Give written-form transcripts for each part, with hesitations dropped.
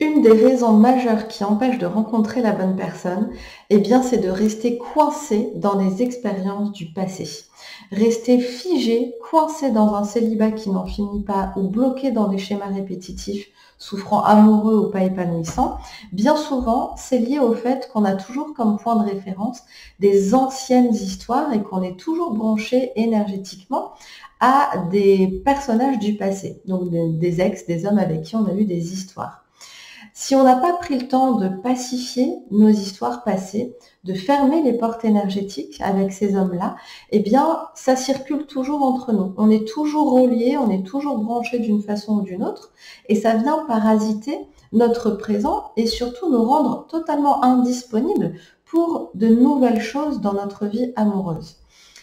Une des raisons majeures qui empêchent de rencontrer la bonne personne, eh bien, c'est de rester coincé dans des expériences du passé. Rester figé, coincé dans un célibat qui n'en finit pas ou bloqué dans des schémas répétitifs, souffrant amoureux ou pas épanouissant, bien souvent, c'est lié au fait qu'on a toujours comme point de référence des anciennes histoires et qu'on est toujours branché énergétiquement à des personnages du passé, donc des ex, des hommes avec qui on a eu des histoires. Si on n'a pas pris le temps de pacifier nos histoires passées, de fermer les portes énergétiques avec ces hommes-là, eh bien, ça circule toujours entre nous. On est toujours reliés, on est toujours branchés d'une façon ou d'une autre, et ça vient parasiter notre présent et surtout nous rendre totalement indisponibles pour de nouvelles choses dans notre vie amoureuse.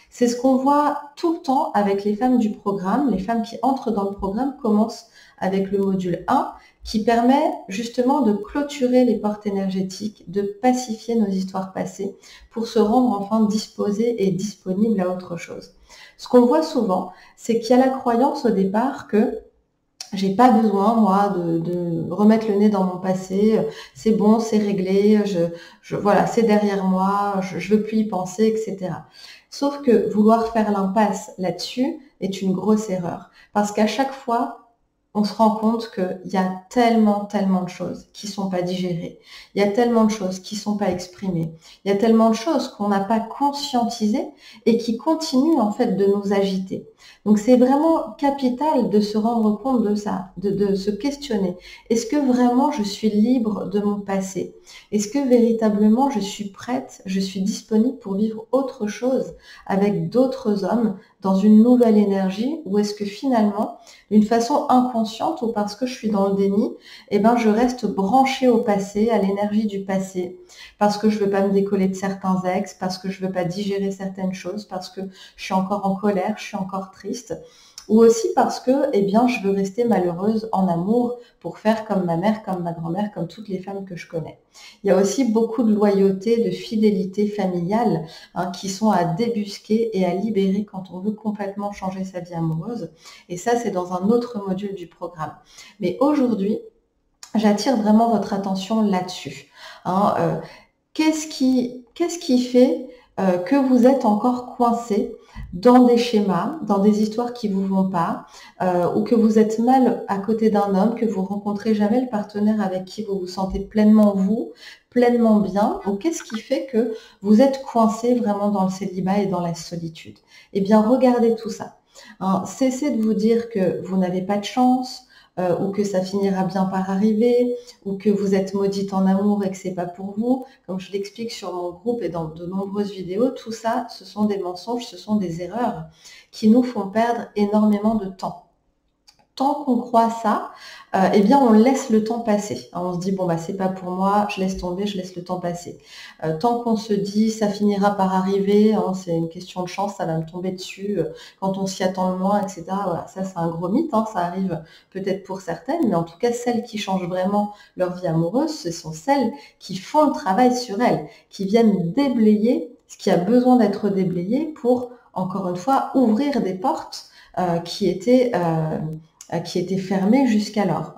C'est ce qu'on voit tout le temps avec les femmes du programme. Les femmes qui entrent dans le programme commencent avec le module 1 qui permet justement de clôturer les portes énergétiques, de pacifier nos histoires passées pour se rendre enfin disposées et disponibles à autre chose. Ce qu'on voit souvent, c'est qu'il y a la croyance au départ que j'ai pas besoin, moi, de remettre le nez dans mon passé, c'est bon, c'est réglé, voilà, c'est derrière moi, je veux plus y penser, etc. Sauf que vouloir faire l'impasse là-dessus est une grosse erreur. Parce qu'à chaque fois, on se rend compte qu'il y a tellement de choses qui sont pas digérées. Il y a tellement de choses qui sont pas exprimées. Il y a tellement de choses qu'on n'a pas conscientisées et qui continuent en fait de nous agiter. Donc c'est vraiment capital de se rendre compte de ça, de se questionner. Est-ce que vraiment je suis libre de mon passé? Est-ce que véritablement je suis prête, je suis disponible pour vivre autre chose avec d'autres hommes dans une nouvelle énergie? Ou est-ce que finalement, d'une façon inconsciente ou parce que je suis dans le déni, eh ben je reste branchée au passé, à l'énergie du passé, parce que je veux pas me décoller de certains ex, parce que je veux pas digérer certaines choses, parce que je suis encore en colère, je suis encore triste, ou aussi parce que, eh bien, je veux rester malheureuse en amour pour faire comme ma mère, comme ma grand-mère, comme toutes les femmes que je connais. Il y a aussi beaucoup de loyauté, de fidélité familiale qui sont à débusquer et à libérer quand on veut complètement changer sa vie amoureuse. Et ça, c'est dans un autre module du programme. Mais aujourd'hui, j'attire vraiment votre attention là-dessus. Hein, qu'est-ce qui fait que vous êtes encore coincé dans des schémas, dans des histoires qui vous vont pas, ou que vous êtes mal à côté d'un homme, que vous rencontrez jamais le partenaire avec qui vous vous sentez pleinement vous, pleinement bien, ou qu'est-ce qui fait que vous êtes coincé vraiment dans le célibat et dans la solitude? Eh bien, regardez tout ça. Hein, cessez de vous dire que vous n'avez pas de chance, ou que ça finira bien par arriver, ou que vous êtes maudite en amour et que c'est pas pour vous. Comme je l'explique sur mon groupe et dans de nombreuses vidéos, tout ça, ce sont des mensonges, ce sont des erreurs qui nous font perdre énormément de temps. Tant qu'on croit ça, eh bien on laisse le temps passer. On se dit bon bah c'est pas pour moi, je laisse tomber, je laisse le temps passer. Tant qu'on se dit ça finira par arriver, c'est une question de chance, ça va me tomber dessus quand on s'y attend le moins, etc. Voilà, ça c'est un gros mythe, ça arrive peut-être pour certaines, mais en tout cas celles qui changent vraiment leur vie amoureuse, ce sont celles qui font le travail sur elles, qui viennent déblayer ce qui a besoin d'être déblayé pour encore une fois ouvrir des portes qui étaient fermé jusqu'alors.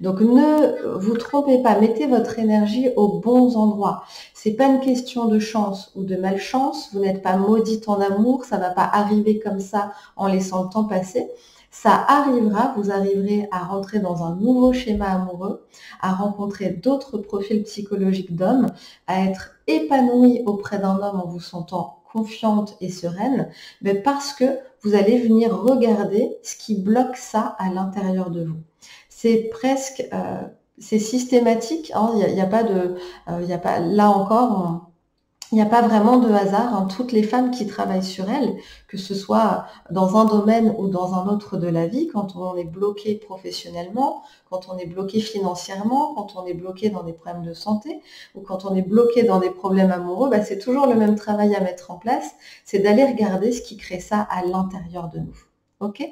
Donc ne vous trompez pas, mettez votre énergie aux bons endroits. C'est pas une question de chance ou de malchance, vous n'êtes pas maudite en amour, ça va pas arriver comme ça en laissant le temps passer. Ça arrivera, vous arriverez à rentrer dans un nouveau schéma amoureux, à rencontrer d'autres profils psychologiques d'hommes, à être épanoui auprès d'un homme en vous sentant confiante et sereine, mais parce que vous allez venir regarder ce qui bloque ça à l'intérieur de vous. C'est presque, c'est systématique. Il y a pas de, il y a pas, là encore, il n'y a pas vraiment de hasard. Toutes les femmes qui travaillent sur elles, que ce soit dans un domaine ou dans un autre de la vie, quand on est bloqué professionnellement, quand on est bloqué financièrement, quand on est bloqué dans des problèmes de santé ou quand on est bloqué dans des problèmes amoureux, c'est toujours le même travail à mettre en place, c'est d'aller regarder ce qui crée ça à l'intérieur de nous. Ok?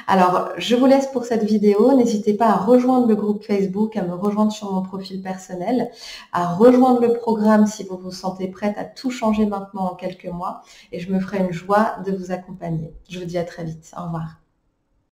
Alors, je vous laisse pour cette vidéo. N'hésitez pas à rejoindre le groupe Facebook, à me rejoindre sur mon profil personnel, à rejoindre le programme si vous vous sentez prête à tout changer maintenant en quelques mois. Et je me ferai une joie de vous accompagner. Je vous dis à très vite. Au revoir.